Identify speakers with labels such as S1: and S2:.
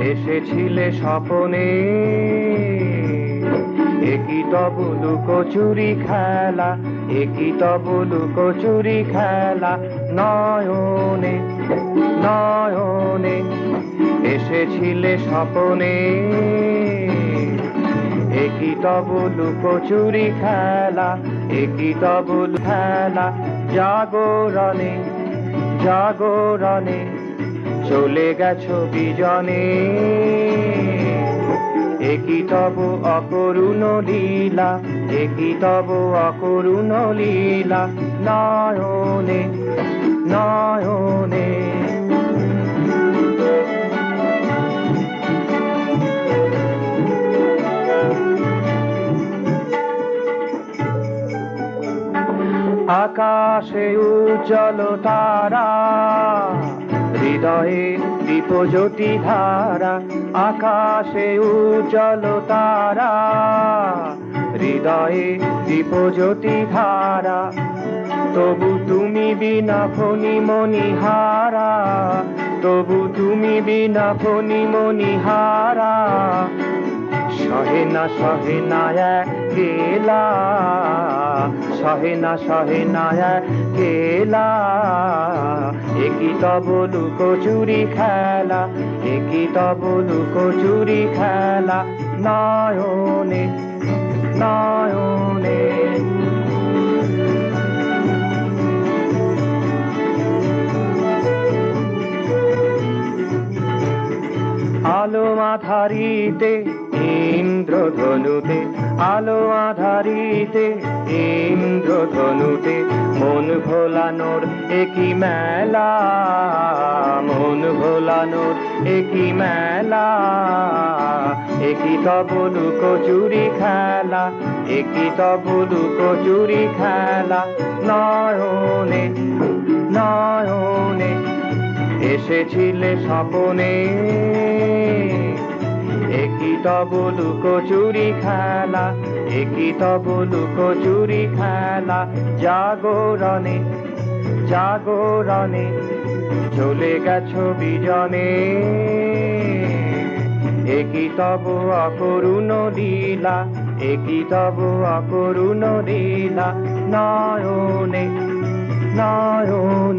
S1: এসেছিলে স্বপনে, একই তব লুকোচুরি খেলা, একই তব লুকোচুরি খেলা, নয়নে নয়নে এসেছিলে স্বপনে, একই তব লুকোচুরি খেলা, একই তব খেলা, জাগরণে জাগরণে চলে গেছো বিজনে, একই তব অকরুণ লীলা, একই তব অকরুণ লীলা, নয়নে নয়নে। আকাশে উজ্জ্বল তারা, হৃদয়ে দীপজ্যোতি ধারা, আকাশে উজ্জ্বল তারা, হৃদয়ে দীপজ্যোতি ধারা, তবু তুমি বিনা ফণি মণিহারা, তবু তুমি বিনা ফণি মণিহারা, সহে না কেলা, সহে না কেলা, একই তব লুকোচুরি খেলা, একই তব লুকোচুরি খেলা, নয়নে নয়নে। আলো আধারিতে ইন্দ্রধনুতে, আলো আধারিতে ইন্দ্রধনুতে, মন ভোলানোর একই মেলা, মন ভোলানোর একই মেলা, একই তব লুকোচুরি খেলা, একই তব লুকোচুরি খেলা, নয়নে নয়নে এসেছিলে স্বপনে, একই তব লুকোচুরি খেলা, একই তব লুকোচুরি খেলা, জাগরণে জাগরণে চলে গেছো বিজনে, একই তব অকরুণ লীলা, একই তব অকরুণ লীলা, নয়নে নয়নে।